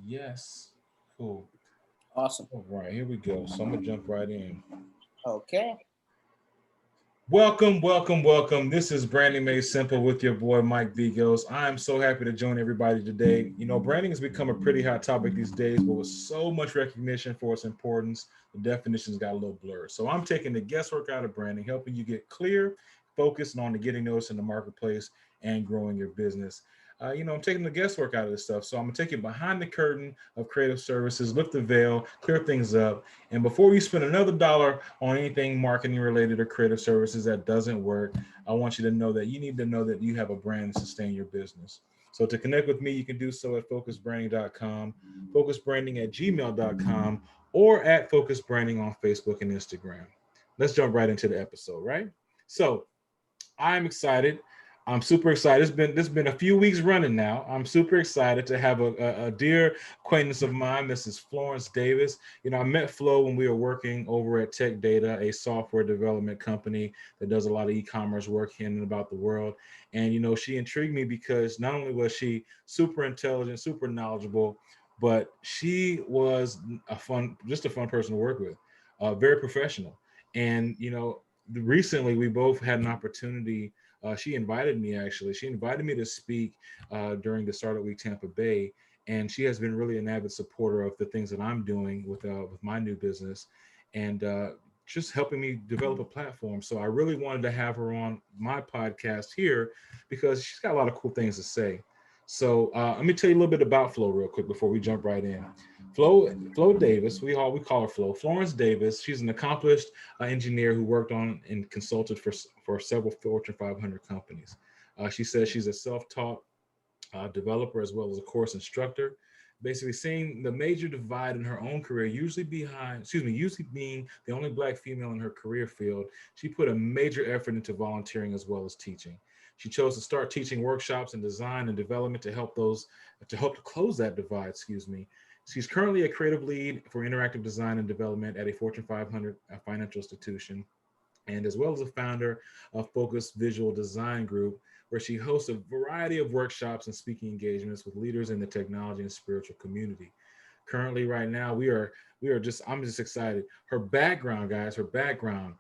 Yes. Cool. Awesome. All right, here we go. So I'm gonna jump right in. Okay. Welcome, welcome, welcome. This is Branding Made Simple with your boy Mike Bigos. I am so happy to join everybody today. Branding has become a pretty hot topic these days, but with so much recognition for its importance, the definitions got a little blurred. So I'm taking the guesswork out of branding, helping you get clear, focused on the getting noticed in the marketplace and growing your business. I'm taking the guesswork out of this stuff. So I'm gonna take you behind the curtain of creative services, lift the veil, clear things up. And before you spend another dollar on anything marketing related or creative services that doesn't work, I want you to know that you need to know that you have a brand to sustain your business. So to connect with me, you can do so at focusbranding.com, focusbranding@gmail.com, or at focusbranding on Facebook and Instagram. Let's jump right into the episode, right? So I'm excited. I'm super excited. This has been a few weeks running now. I'm super excited to have a dear acquaintance of mine, Mrs. Florence Davis. I met Flo when we were working over at Tech Data, a software development company that does a lot of e-commerce work in and about the world. And she intrigued me because not only was she super intelligent, super knowledgeable, but she was just a fun person to work with, very professional. And recently we both had an opportunity. She invited me, actually. She invited me to speak during the Startup Week Tampa Bay, and she has been really an avid supporter of the things that I'm doing with my new business, and just helping me develop a platform. So I really wanted to have her on my podcast here because she's got a lot of cool things to say. So let me tell you a little bit about Flo real quick before we jump right in. Flo Davis, we call her Flo. Florence Davis. She's an accomplished engineer who worked on and consulted for several Fortune 500 companies. She says she's a self-taught developer as well as a course instructor. Basically, seeing the major divide in her own career, usually being the only Black female in her career field, she put a major effort into volunteering as well as teaching. She chose to start teaching workshops in design and development to help to close that divide. Excuse me. She's currently a creative lead for interactive design and development at a Fortune 500 financial institution, and as well as a founder of Focus Visual Design Group, where she hosts a variety of workshops and speaking engagements with leaders in the technology and spiritual community. Currently, right now, I'm just excited. Her background, guys, her background.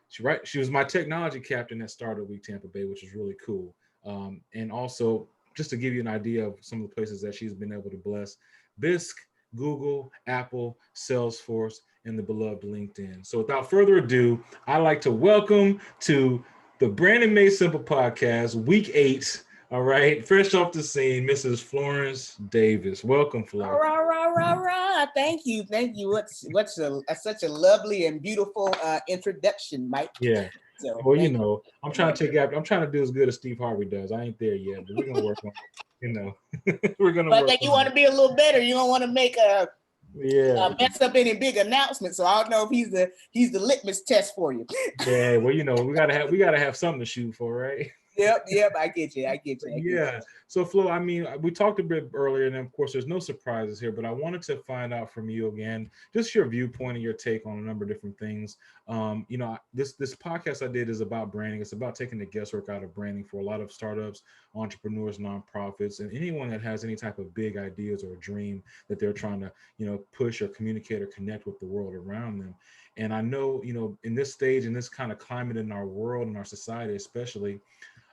She was my technology captain at Startup Week Tampa Bay, which is really cool. And also, just to give you an idea of some of the places that she's been able to bless, Bisq, Google, Apple, Salesforce, and the beloved LinkedIn. So without further ado, I'd like to welcome to the Brandon Made Simple podcast, week 8. All right, fresh off the scene, Mrs. Florence Davis. Welcome, Flo. Rah. Thank you. Such a lovely and beautiful introduction, Mike. Yeah. So Well, thank you so much. I'm trying to do as good as Steve Harvey does. I ain't there yet, but we're gonna work on it. We're gonna But I work think you on want it. to be a little better. You don't want to make a Yeah. mess up any big announcements. So I don't know if he's the litmus test for you. Yeah. Well, we gotta have something to shoot for, right? Yep. I get you. Yeah. So Flo, I mean, we talked a bit earlier, and of course, there's no surprises here, but I wanted to find out from you again, just your viewpoint and your take on a number of different things. This podcast I did is about branding. It's about taking the guesswork out of branding for a lot of startups, entrepreneurs, nonprofits, and anyone that has any type of big ideas or a dream that they're trying to, push or communicate or connect with the world around them. And I know, in this stage, in this kind of climate in our world and our society, especially,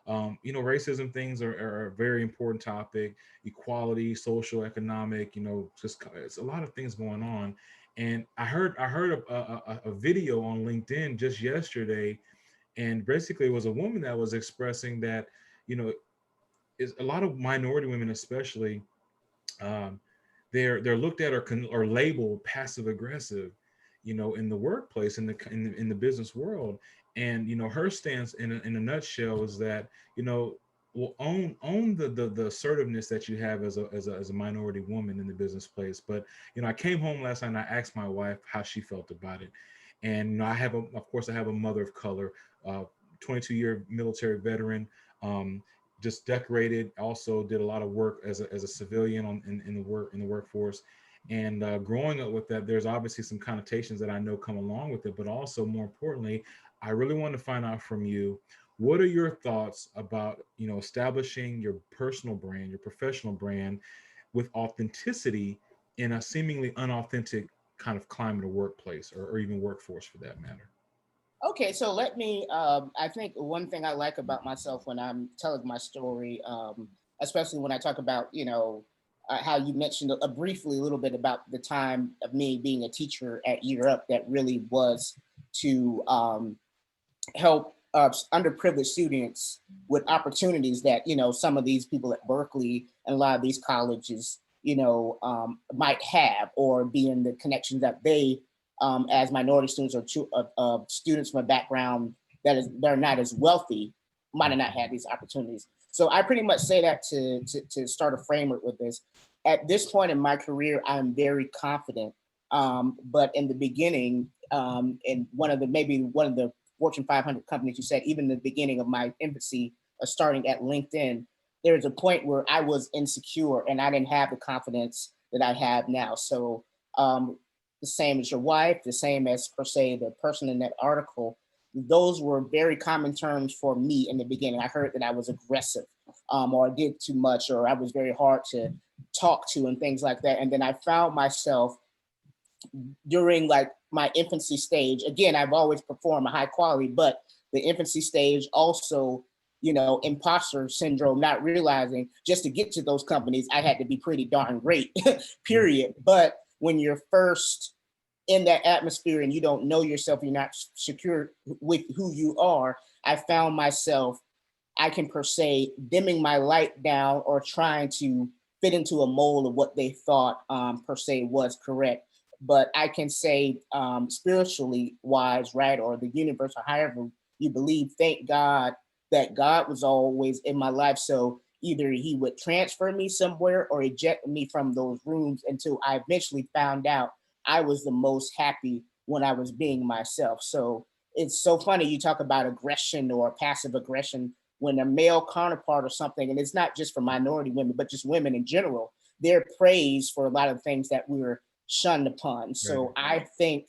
racism things are a very important topic. Equality, social, economic, just it's a lot of things going on. And I heard a video on LinkedIn just yesterday, and basically it was a woman that was expressing that, you know, is a lot of minority women, especially, um, they're looked at or labeled passive aggressive, in the workplace, in the business world. And her stance in a nutshell is that, will own the assertiveness that you have as a minority woman in the business place. But I came home last night and I asked my wife how she felt about it. And of course I have a mother of color, 22-year military veteran, um, just decorated. Also did a lot of work as a civilian in the workforce. And growing up with that, there's obviously some connotations that I know come along with it. But also, more importantly, I really want to find out from you, what are your thoughts about establishing your personal brand, your professional brand, with authenticity, in a seemingly unauthentic kind of climate or workplace, or even workforce for that matter? Okay, so let me. I think one thing I like about myself when I'm telling my story, especially when I talk about, how you mentioned briefly a little bit about the time of me being a teacher at Year Up, that really was to help underprivileged students with opportunities that some of these people at Berkeley and a lot of these colleges might have, or be in the connections that they as minority students, or students from a background they're not as wealthy, might have not had these opportunities. So I pretty much say that to start a framework with this. At this point in my career, I'm very confident. But in the beginning, in maybe one of the Fortune 500 companies, you said, even in the beginning of my infancy, starting at LinkedIn, there was a point where I was insecure and I didn't have the confidence that I have now. So the same as your wife, the same as, per se, the person in that article, those were very common terms for me in the beginning. I heard that I was aggressive, or I did too much, or I was very hard to talk to and things like that. And then I found myself during like my infancy stage. Again, I've always performed a high quality, but the infancy stage also, imposter syndrome, not realizing just to get to those companies, I had to be pretty darn great, period. But when you're first in that atmosphere and you don't know yourself, you're not secure with who you are, I found myself, I can, per se, dimming my light down or trying to fit into a mold of what they thought, per se, was correct. But I can say, spiritually wise, right, or the universe, or however you believe, thank God that God was always in my life. So either he would transfer me somewhere or eject me from those rooms, until I eventually found out I was the most happy when I was being myself. So it's so funny you talk about aggression or passive aggression, when a male counterpart or something, and it's not just for minority women, but just women in general, they're praised for a lot of things that we were shunned upon. Right. So I think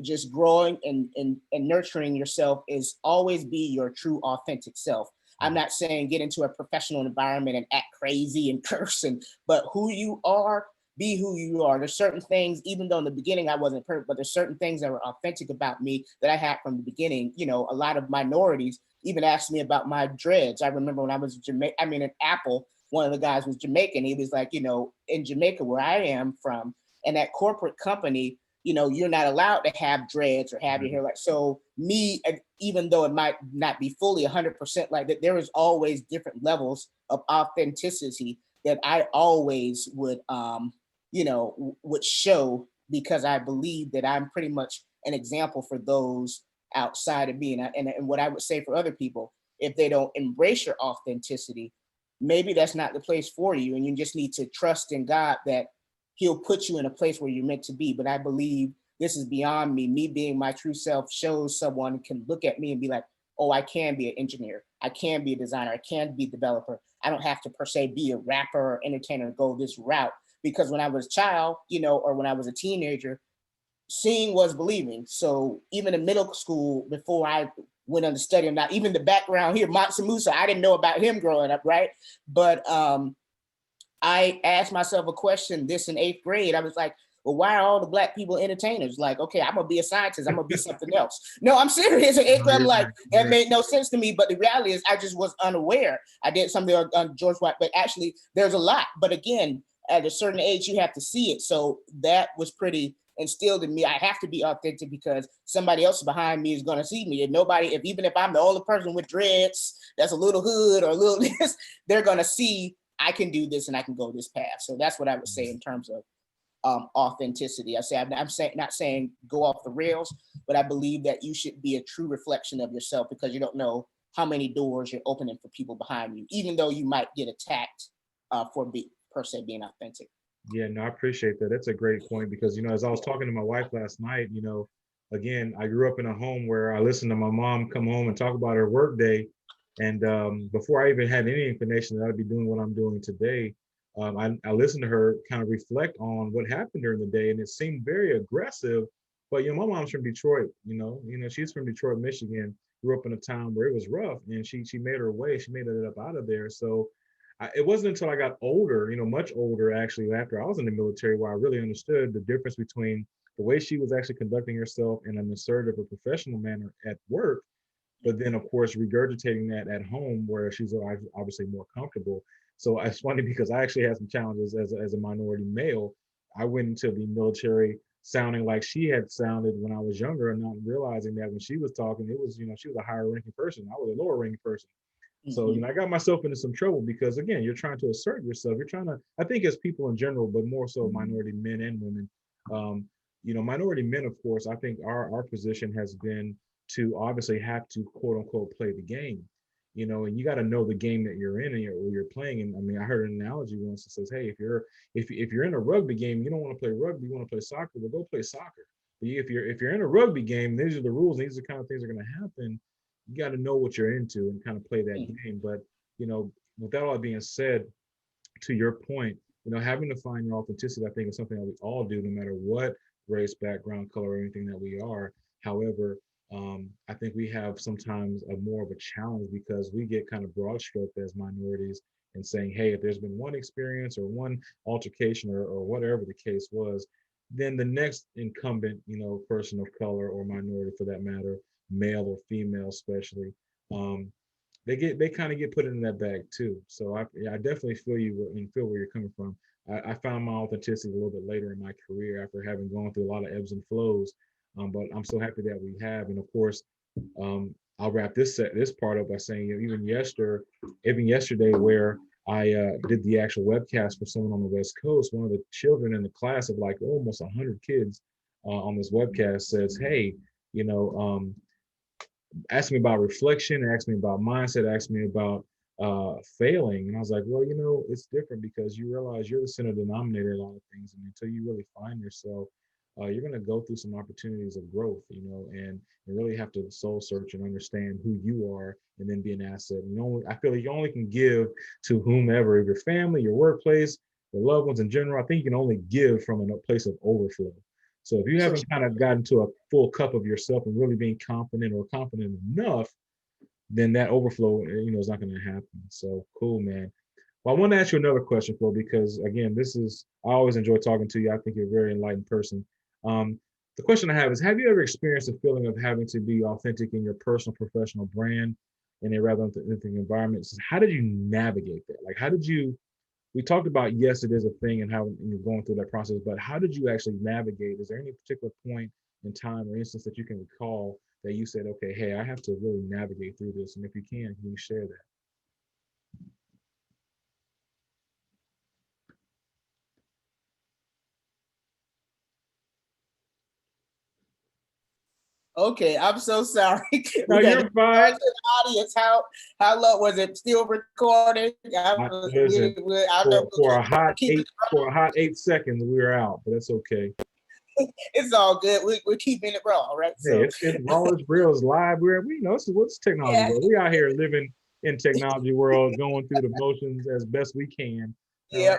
just growing and nurturing yourself is always be your true authentic self. I'm not saying get into a professional environment and act crazy and curse, but who you are, be who you are. There's certain things, even though in the beginning I wasn't perfect, but there's certain things that were authentic about me that I had from the beginning. A lot of minorities even asked me about my dreads. I remember when I was in Apple, one of the guys was Jamaican. He was like, in Jamaica, where I am from, and that corporate company, you're not allowed to have dreads or have your hair like. So me, even though it might not be fully 100% like that, there is always different levels of authenticity that I always would show, because I believe that I'm pretty much an example for those outside of me. And what I would say for other people, if they don't embrace your authenticity, maybe that's not the place for you. And you just need to trust in God that he'll put you in a place where you're meant to be. But I believe this is beyond me. Me being my true self shows someone can look at me and be like, oh, I can be an engineer. I can be a designer. I can be a developer. I don't have to, per se, be a rapper or entertainer, go this route. Because when I was a child, or when I was a teenager, seeing was believing. So even in middle school, before I went on to study, not even the background here, Mansa Musa, I didn't know about him growing up, right? But I asked myself a question this in 8th grade. I was like, well, why are all the Black people entertainers? Like, okay, I'm gonna be a scientist. I'm gonna be something else. No, I'm serious. In 8th grade, I'm like, that made no sense to me. But the reality is, I just was unaware. I did something on George White, but actually, there's a lot. But again, at a certain age, you have to see it. So that was pretty instilled in me. I have to be authentic because somebody else behind me is going to see me. And nobody, even if I'm the only person with dreads, that's a little hood or a little this, they're going to see I can do this and I can go this path. So that's what I would say in terms of authenticity. I'm saying, not saying go off the rails, but I believe that you should be a true reflection of yourself, because you don't know how many doors you're opening for people behind you, even though you might get attacked for per se being authentic. Yeah, no, I appreciate that. That's a great point because, as I was talking to my wife last night, again, I grew up in a home where I listened to my mom come home and talk about her work day. And before I even had any inclination that I'd be doing what I'm doing today, I listened to her kind of reflect on what happened during the day, and it seemed very aggressive. But my mom's from Detroit. She's from Detroit, Michigan. Grew up in a town where it was rough, and she made her way. She made it up out of there. So it wasn't until I got older, much older actually, after I was in the military, where I really understood the difference between the way she was actually conducting herself in an assertive or professional manner at work, but then of course regurgitating that at home where she's obviously more comfortable. So it's funny because I actually had some challenges as a minority male. I went into the military sounding like she had sounded when I was younger, and not realizing that when she was talking, it was, she was a higher ranking person, I was a lower ranking person. So, Mhm. I got myself into some trouble because, again, you're trying to assert yourself. You're trying to, I think, as people in general, but more so minority men and women. Um, minority men, of course, I think our position has been to obviously have to quote unquote play the game, and you got to know the game that you're in, and you're playing. And I mean, I heard an analogy once that says, hey, if you're in a rugby game, you don't want to play rugby, you want to play soccer, well, go play soccer. But if you're in a rugby game, these are the rules, and these are the kind of things that are going to happen. You got to know what you're into and kind of play that game. But with that all being said, to your point, having to find your authenticity, I think, is something that we all do, no matter what race, background, color, or anything that we are. However, I think we have sometimes a more of a challenge because we get kind of broad stroked as minorities and saying, hey, if there's been one experience or one altercation or whatever the case was, then the next incumbent, person of color or minority for that matter, male or female especially, um, they kind of get put in that bag too. So I definitely feel you and feel where you're coming from. I found my authenticity a little bit later in my career after having gone through a lot of ebbs and flows. But I'm so happy that we have. And of course, I'll wrap this part up by saying, even yesterday, where I did the actual webcast for someone on the West Coast, one of the children in the class of like almost 100 kids on this webcast says, hey, you know, asked me about reflection, asked me about mindset, asked me about failing. And I was like, well, it's different because you realize you're the center denominator in a lot of things. And until you really find yourself, you're going to go through some opportunities of growth, and you really have to soul search and understand who you are and then be an asset. I feel like you only can give to whomever, your family, your workplace, your loved ones in general. I think you can only give from a place of overflow. So if you For haven't kind of gotten to a full cup of yourself and really being confident or confident enough, then that overflow, is not going to happen. So cool, man. Well, I want to ask you another question, Flo, because again, I always enjoy talking to you. I think you're a very enlightened person. Um, the question I have is, have you ever experienced a feeling of having to be authentic in your personal professional brand in a rather authentic environment? So how did you navigate that? Like, we talked about, yes, it is a thing and how you're going through that process, but how did you actually navigate? Is there any particular point in time or instance that you can recall that you said, okay, hey, I have to really navigate through this? And if you can you share that? Okay, I'm so sorry. No, We got to you're fine. the audience. How long was it still recording? Listen, I know for a hot keeping eight it raw. 8 seconds, we were out, but that's okay. It's all good. We're keeping it raw, right? Hey, So it's raw, it's real, it's live. We know what's technology yeah, world. We out here living in technology world, going through the motions as best we can. yep.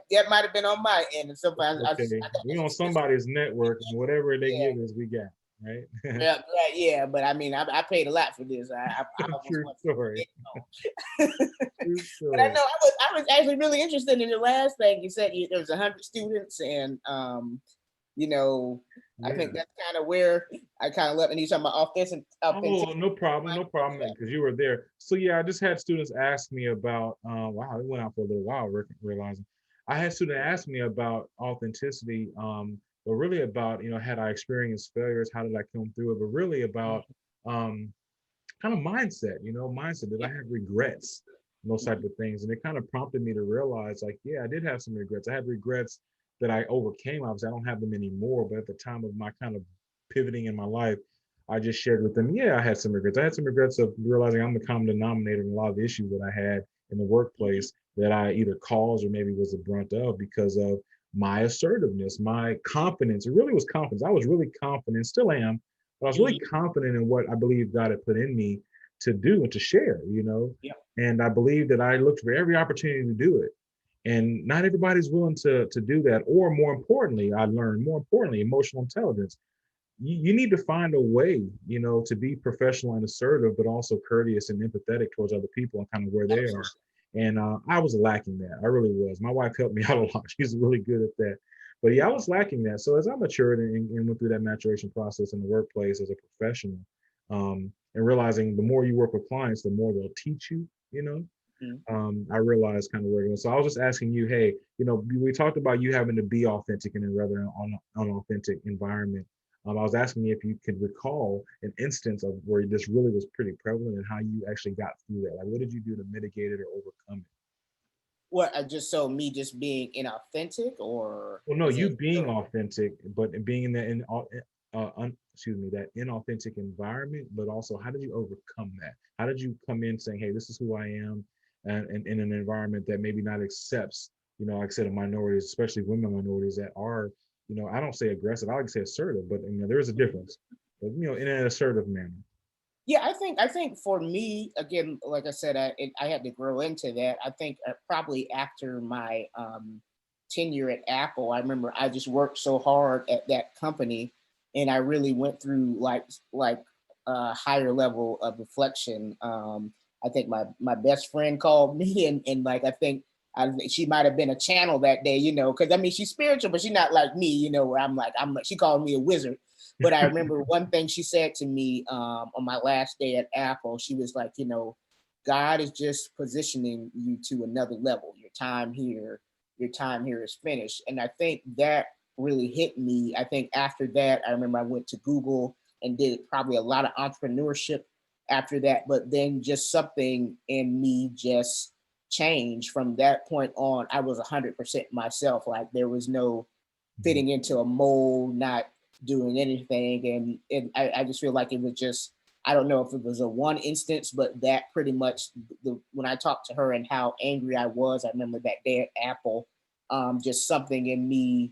That might have been on my end, and It's sometimes I okay. got We on this. somebody's network, and whatever they Yeah, give us, we got, right? yeah. But I mean, I paid a lot for this. I almost True want story. to. True But I story. know I was actually really interested in the last thing you said. There was 100 students, and you know, I think Yeah. that's kind of where I kind of left. And you talking about Oh, authenticity. no problem, no problem, Yeah. because you were there. So yeah, I just had students ask me about. Wow, it went out for a little while. Realizing, I had students ask me about authenticity, but really about had I experienced failures, how did I come through it, but really about um, kind of mindset. Mindset. Did I have regrets? And those type of things, and it kind of prompted me to realize, like, yeah, I did have some regrets. I had regrets that I overcame. Obviously, I don't have them anymore, but at the time of my kind of pivoting in my life, I just shared with them, yeah, I had some regrets. I had some regrets of realizing I'm the common denominator in a lot of the issues that I had in the workplace that I either caused or maybe was the brunt of because of my assertiveness, my confidence. It really was confidence. I was really confident, still am, but I was really confident in what I believe God had put in me to do and to share. Yeah. And I believe that I looked for every opportunity to do it. And not everybody's willing to do that. Or more importantly, I learned more importantly, emotional intelligence. You need to find a way, to be professional and assertive, but also courteous and empathetic towards other people and kind of where they are. And I was lacking that. I really was. My wife helped me out a lot. She's really good at that. But yeah, I was lacking that. So as I matured and went through that maturation process in the workplace as a professional, and realizing the more you work with clients, the more they'll teach you, you know, Mhm. I realized kind of where it was. So I was just asking you, hey, you know, we talked about you having to be authentic in a rather unauthentic environment. I was asking you if you could recall an instance of where this really was pretty prevalent and how you actually got through that. Like, what did you do to mitigate it or overcome it? What, just so me just being inauthentic, or Well, no, is you it being authentic, but being in that excuse me, that inauthentic environment, but also how did you overcome that? How did you come in saying, hey, this is who I am, and in an environment that maybe not accepts, you know, like I said, minorities, especially women minorities that are, you know, I don't say aggressive, I like to say assertive, but you know, there is a difference, but you know, in an assertive manner. Yeah, I think for me, again, like I said, I had to grow into that. I think probably after my tenure at Apple, I remember I just worked so hard at that company, and I really went through like a higher level of reflection. I think my best friend called me, and like she might have been a channel that day, because I mean she's spiritual, but she's not like me, where I'm like she called me a wizard. But I remember one thing she said to me on my last day at Apple. She was like, God is just positioning you to another level. Your time here is finished. And I think that really hit me. I think after that, I remember I went to Google and did probably a lot of entrepreneurship after that. But then just something in me just changed from that point on. I was 100% myself. Like there was no Mhm. fitting into a mold, not doing anything. And I just feel like it was just, I don't know if it was a one instance, but that pretty much when I talked to her and how angry I was, I remember that day at Apple, just something in me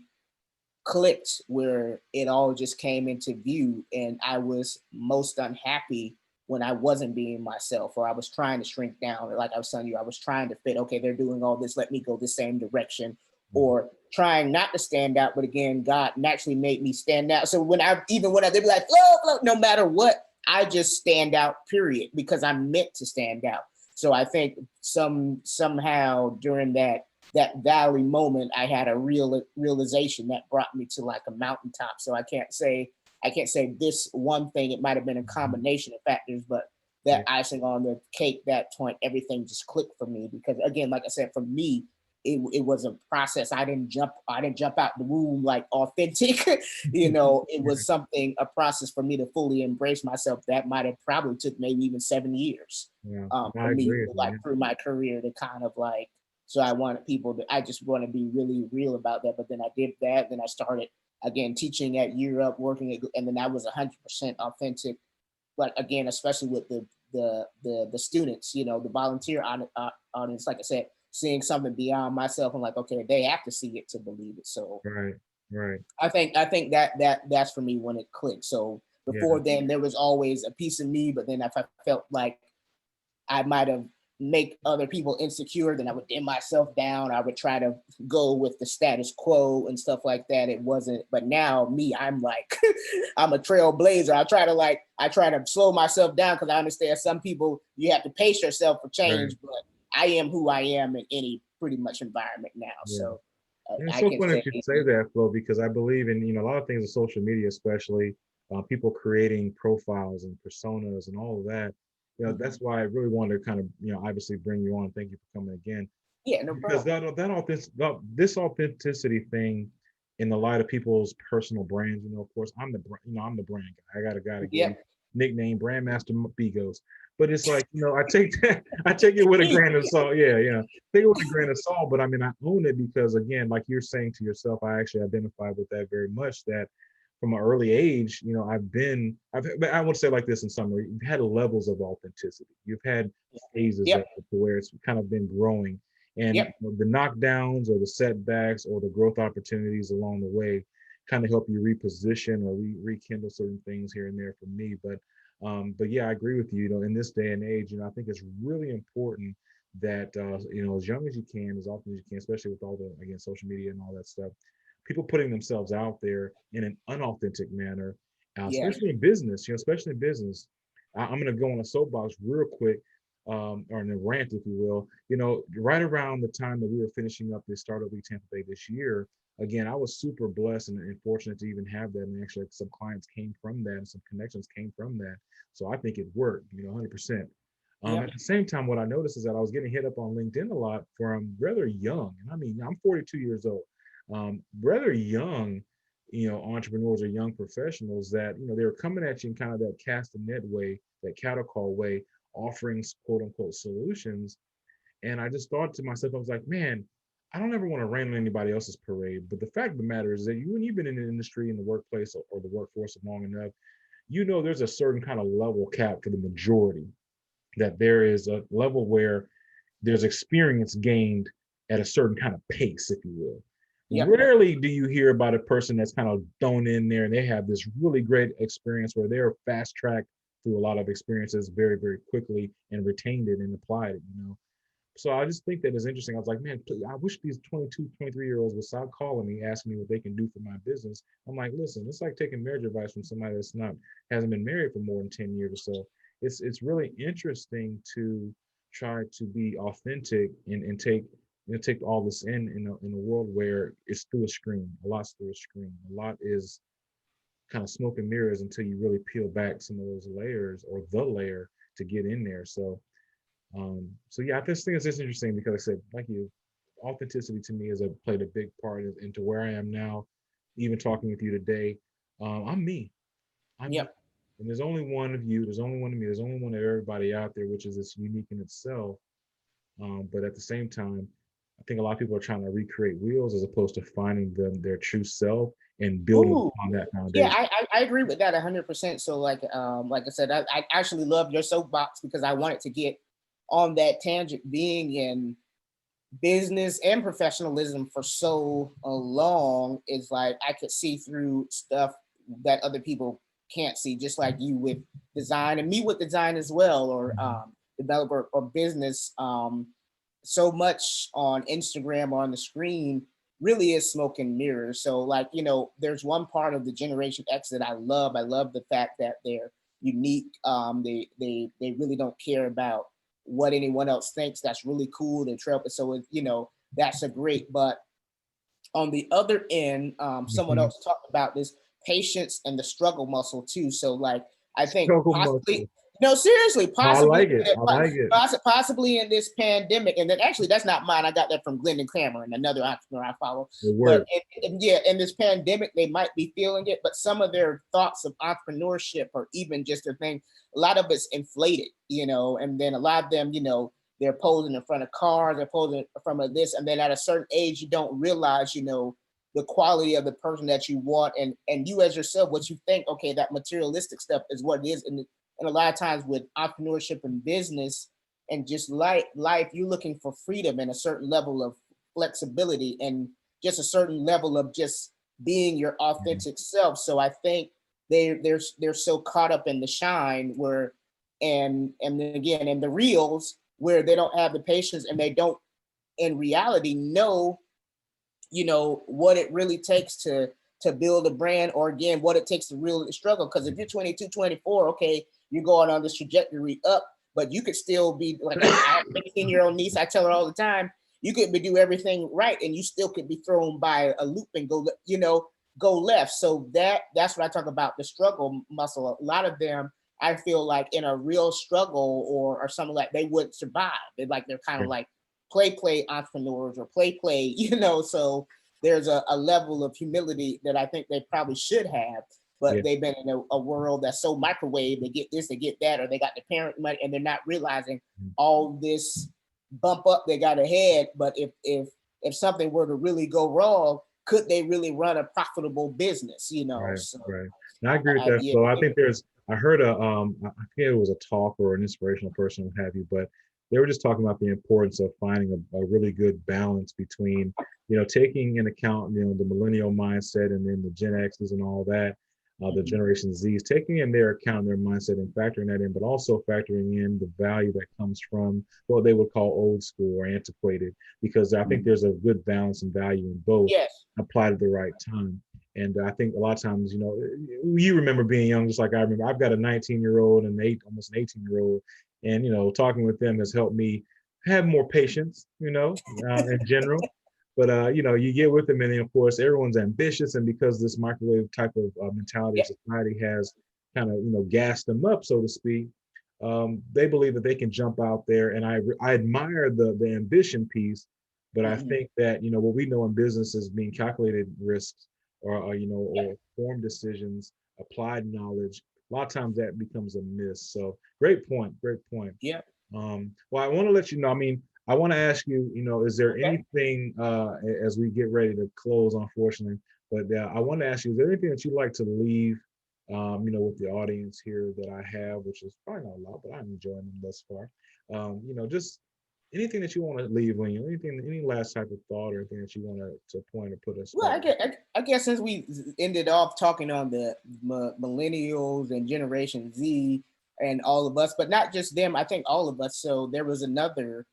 clicked where it all just came into view. And I was most unhappy when I wasn't being myself, or I was trying to shrink down. Like I was telling you, I was trying to fit, okay, they're doing all this, let me go the same direction, Mhm. or trying not to stand out. But again, God naturally made me stand out. So when they'd be like, flow, flow, no matter what, I just stand out, period, because I'm meant to stand out. So I think somehow during that valley moment, I had a realization that brought me to like a mountaintop. So I can't say this one thing. It might have been a Mhm. combination of factors, but Yeah. that icing on the cake, that point, everything just clicked for me. Because again, like I said, for me, it was a process. I didn't jump out the womb like authentic. It was something, a process for me to fully embrace myself. That might have probably took maybe even 7 years Yeah. for I me, agree with you. like through my career, to kind of like, so I just want to be really real about that. But then I did that. Then I started again teaching at Europe, working and then I was 100% authentic. Like again, especially with the students, the volunteer audience. Like I said, seeing something beyond myself. I'm like, okay, they have to see it to believe it. So Right. Right. I think that's for me when it clicked. So Yeah. before then, there was always a piece of me, but then if I felt like I might have make other people insecure, then I would dim myself down. I would try to go with the status quo and stuff like that. It wasn't, but now me, I'm like, I'm a trailblazer. I try to slow myself down because I understand some people you have to pace yourself for Right. change, but I am who I am in any pretty much environment now. Yeah. So And it's I so can funny say, that you say that, Flo, because I believe in, you know, a lot of things in social media, especially people creating profiles and personas and all of that. You know, mhm. that's why I really wanted to kind of, you know, obviously bring you on. Thank you for coming again, Yeah, no because problem. this authenticity thing in the light of people's personal brands. You know, of course, I'm the brand guy. I got a guy to give me Yep. nickname Brandmaster Bigos, but it's like, you know, I take that I take it with a grain of salt. Yeah, yeah, take it with a grain of salt. But I mean, I own it because again, like you're saying to yourself, I actually identify with that very much. That from an early age, you know, I would say like this in summary, you've had levels of authenticity. You've had phases of Yep. it to where it's kind of been growing. And Yep. the knockdowns or the setbacks or the growth opportunities along the way kind of help you reposition or rekindle certain things here and there for me. But yeah, I agree with you. You know, in this day and age, you know, I think it's really important that you know, as young as you can, as often as you can, especially with all the again social media and all that stuff, people putting themselves out there in an unauthentic manner, Yeah. especially in business. You know, especially in business. I'm going to go on a soapbox real quick. or in a rant, if you will. You know, right around the time that we were finishing up this Startup Week Tampa Bay this year, again, I was super blessed and fortunate to even have that. And actually, some clients came from that, and some connections came from that. So I think it worked, 100%. Yep. At the same time, what I noticed is that I was getting hit up on LinkedIn a lot from rather young, and I mean, I'm 42 years old, rather young, entrepreneurs or young professionals that, they were coming at you in kind of that cast the net way, that cattle call way, offering quote unquote solutions. And I just thought to myself, I was like, man, I don't ever want to rain on anybody else's parade. But the fact of the matter is that when you've been in the industry, in the workplace or the workforce long enough, there's a certain kind of level cap for the majority, that there is a level where there's experience gained at a certain kind of pace, if you will. Yep. Rarely do you hear about a person that's kind of thrown in there and they have this really great experience where they're fast tracked through a lot of experiences very, very quickly and retained it and applied it. So I just think that is interesting. I was like, man, I wish these 22, 23-year-olds would stop calling me, asking me what they can do for my business. I'm like, listen, it's like taking marriage advice from somebody that's hasn't been married for more than 10 years or so. It's really interesting to try to be authentic and take all this in a world where it's through a screen. A lot's through a screen. A lot is kind of smoke and mirrors until you really peel back some of those layers or the layer to get in there. So yeah, I just think it's just interesting because, like I said, like you, authenticity to me has played a big part into where I am now. Even talking with you today, I'm me. I'm me. Yep. And there's only one of you. There's only one of me. There's only one of everybody out there, which is it's unique in itself. But at the same time, I think a lot of people are trying to recreate wheels as opposed to finding their true self and building Ooh. upon that Yeah, foundation. I agree with that 100%. So like I said, I actually love your soapbox because I wanted to get on that tangent. Being in business and professionalism for so long is like I could see through stuff that other people can't see, just like you with design and me with design as well, or developer or business. So much on Instagram or on the screen really is smoke and mirrors. So like, there's one part of the Generation X that I love. I love the fact that they're unique. They really don't care about what anyone else thinks. That's really cool. They trail. So that's a great. But on the other end, someone Mhm. else talked about this patience and the struggle muscle too. So like I think Struggle possibly, muscle. no, seriously, I possibly, like it. I like it. possibly in this pandemic, and then actually that's not mine. I got that from Glendon Cameron, another entrepreneur I follow. It But works. yeah, in this pandemic, they might be feeling it, but some of their thoughts of entrepreneurship or even just a thing, a lot of it's inflated, and then a lot of them, they're posing in front of cars, they're posing in front of this, and then at a certain age, you don't realize, the quality of the person that you want, and you as yourself, what you think, okay, that materialistic stuff is what it is. And a lot of times with entrepreneurship and business and just life, you're looking for freedom and a certain level of flexibility and just a certain level of just being your Mhm. authentic self. So I think they're so caught up in the shine where and then again in the reels where they don't have the patience and they don't in reality know what it really takes to build a brand, or again what it takes to really struggle. Because if you're 22, 24, okay, you're going on this trajectory up, but you could still be like I have a 18-year-old niece. I tell her all the time, you could do everything right and you still could be thrown by a loop and go left. So that's what I talk about, the struggle muscle. A lot of them I feel like in a real struggle or something like they wouldn't survive. They're kind of like play entrepreneurs or play, so there's a level of humility that I think they probably should have, Yeah. but they've been in a world that's so microwave. They get this, they get that, or they got the parent money and they're not realizing all this bump up they got ahead. But if something were to really go wrong, could they really run a profitable business, Right, so right. And I agree with that, yeah, Flo. I think I heard I forget it was a talk or an inspirational person, what have you, but they were just talking about the importance of finding a really good balance between, taking in account, the millennial mindset and then the Gen X's and all that, the mhm, Generation Z's, taking in their account, their mindset and factoring that in, but also factoring in the value that comes from what they would call old school or antiquated, because I think there's a good balance and value in both yes, applied at the right time. And I think a lot of times, you remember being young, just like I remember. I've got a 19-year-old and almost an 18-year-old. And, talking with them has helped me have more patience, in general. But, you get with them, and then, of course, everyone's ambitious. And because this microwave type of mentality of Yeah. society has kind of, gassed them up, so to speak, they believe that they can jump out there. And I admire the ambition piece, but I Mhm. think that, what we know in business is being calculated risks Yeah. or informed decisions, applied knowledge. A lot of times that becomes a miss. So great point. Great point. Yeah. Well, I want to let you know. I mean, I want to ask you. Is there Okay. anything as we get ready to close, unfortunately, but I want to ask you: is there anything that you'd like to leave, with the audience here that I have, which is probably not a lot, but I'm enjoying them thus far. Just anything that you want to leave on you, any last type of thought or anything that you want to point or put a Well, spot. I guess since we ended off talking on the millennials and Generation Z and all of us, but not just them, I think all of us. So there was another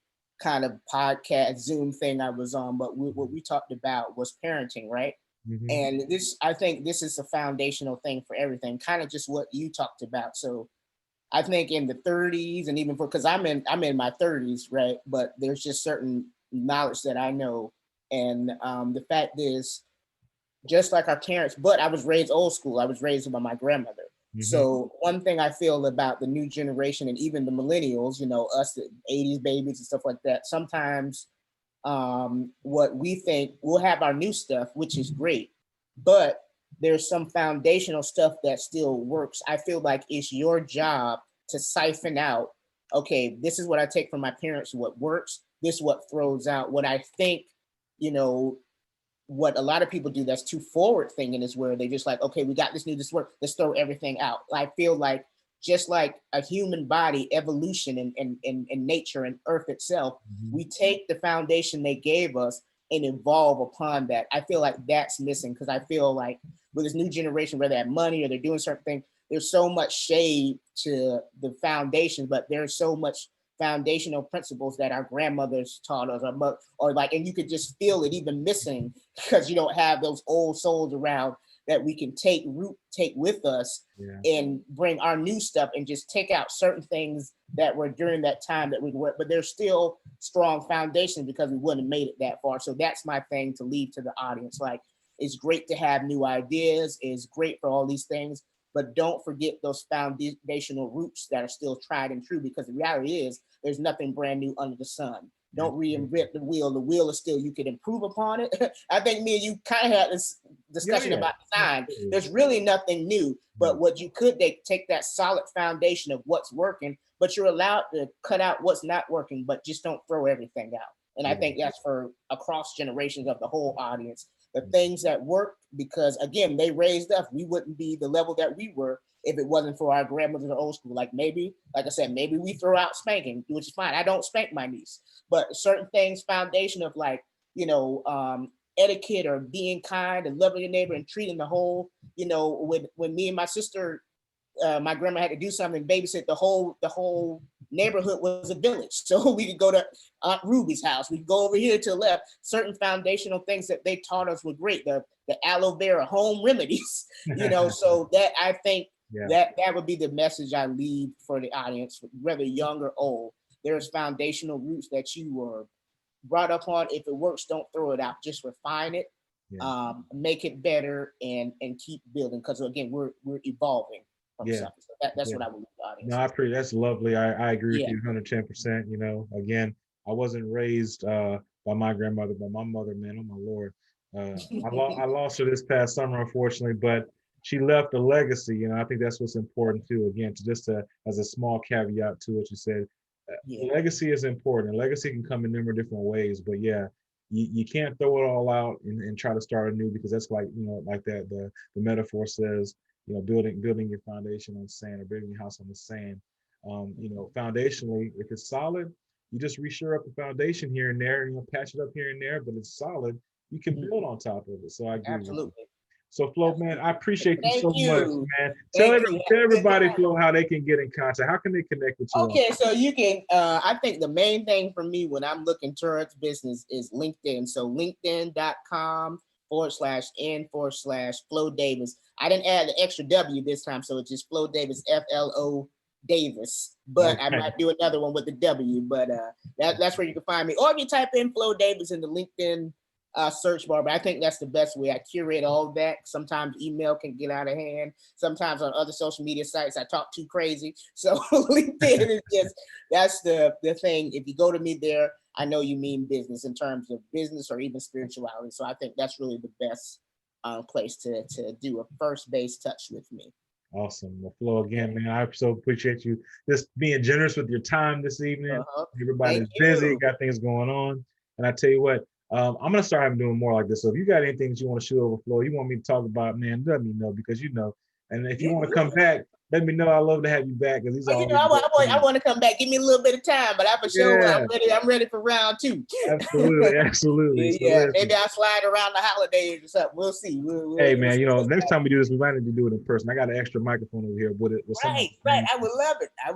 kind of podcast Zoom thing I was on, but what we talked about was parenting, right? Mm-hmm. And I think this is a foundational thing for everything, kind of just what you talked about. So I think in the 30s and even because I'm in my 30s, right? But there's just certain knowledge that I know, and the fact is, just like our parents, but I was raised old school. I was raised by my grandmother. Mm-hmm. So one thing I feel about the new generation and even the millennials, us the 80s babies and stuff like that, sometimes what we think we'll have our new stuff, which is great, but there's some foundational stuff that still works. I feel like it's your job to siphon out, okay, this is what I take from my parents, what works, this is what throws out. What I think, you know, what a lot of people do that's too forward thinking is where they just like, okay, we got this work, let's throw everything out. I feel like just like a human body, evolution and nature and earth itself, Mm-hmm. we take the foundation they gave us and evolve upon that. I feel like that's missing because I feel like with this new generation, whether they have money or they're doing certain things, there's so much shade to the foundation, but there's so much foundational principles that our grandmothers taught us, or like, and you could just feel it even missing because you don't have those old souls around that we can take with us Yeah. and bring our new stuff and just take out certain things that were during that time that we were, but there's still strong foundation because we wouldn't have made it that far. So that's my thing to leave to the audience. Like, it's great to have new ideas, it's great for all these things, but don't forget those foundational roots that are still tried and true, because the reality is there's nothing brand new under the sun. Don't reinvent the wheel. The wheel is still, you could improve upon it. I think me and you kind of had this discussion about design. There's really nothing new, but what you could take that solid foundation of what's working, but you're allowed to cut out what's not working, but just don't throw everything out. And I think that's for across generations of the whole audience. The things that work, because again, they raised us. We wouldn't be the level that we were if it wasn't for our grandmothers or old school. Like maybe, like I said, maybe we throw out spanking, which is fine. I don't spank my niece, but certain things, foundation of like, etiquette or being kind and loving your neighbor and treating the whole, when me and my sister, my grandma had to do something, babysit the whole neighborhood was a village. So we could go to Aunt Ruby's house. We could go over here to the left. Certain foundational things that they taught us were great. The aloe vera home remedies, so that I think that would be the message I leave for the audience, whether young or old. There's foundational roots that you were brought up on. If it works, don't throw it out. Just refine it, make it better, and keep building. Because again, we're evolving from something. So that's what I would leave the audience. No, I appreciate that's lovely. I agree with Yeah. you 110%. Again, I wasn't raised by my grandmother, but my mother, man, oh my Lord. I lost her this past summer, unfortunately, but she left a legacy. I think that's what's important too. Again, as a small caveat to what you said, legacy is important. Legacy can come in numerous different ways, but you can't throw it all out and try to start anew, because that's like, like that the metaphor says, building your foundation on sand or building your house on the sand. Foundationally, if it's solid, you just reshore up the foundation here and there, patch it up here and there, but it's solid. You can build on top of it. So I agree with you. So Flo, man, I appreciate you so much, man. Tell everybody, Flo, how they can get in contact. How can they connect with you? Okay, so you can, I think the main thing for me when I'm looking towards business is LinkedIn. So linkedin.com/n/Flo Davis. I didn't add the extra W this time, so it's just Flo Davis, FLO Davis, but I might do another one with the W. But that's where you can find me. Or if you type in Flo Davis in the LinkedIn search bar, but I think that's the best way. I curate all of that. Sometimes email can get out of hand. Sometimes on other social media sites, I talk too crazy. So LinkedIn is just, that's the thing. If you go to me there, I know you mean business in terms of business or even spirituality. So I think that's really the best place to do a first base touch with me. Awesome. Well, Flo, again, man, I so appreciate you just being generous with your time this evening. Everybody's busy, got things going on. And I tell you what, I'm going to start doing more like this. So if you got anything that you want to shoot over, Flo, you want me to talk about, man, let me know, because you know. And if you want to come back, let me know. I'd love to have you back, because these are I want to come back. Give me a little bit of time, but I'm for sure I'm ready for round 2. Absolutely. Yeah, so maybe I'll slide around the holidays or something. We'll see. Hey man, you know, next time we do this, we might need to do it in person. I got an extra microphone over here with it. Right. I would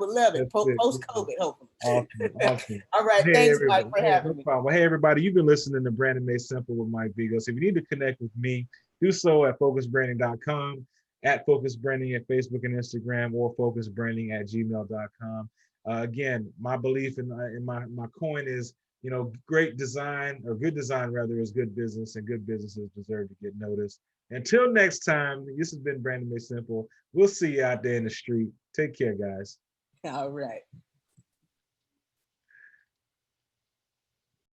love it. Post COVID, hopefully. Awesome. All right. Thanks, Mike, for having me. Well, hey everybody, you've been listening to Branding Made Simple with Mike Bigos. If you need to connect with me, do so at focusbranding.com, at Focus Branding at Facebook and Instagram, or focusbranding@gmail.com. Again, my belief in my coin is, you know, great design, or good design rather, is good business, and good businesses deserve to get noticed. Until next time, this has been Branding Made Simple. We'll see you out there in the street. Take care, guys. All right.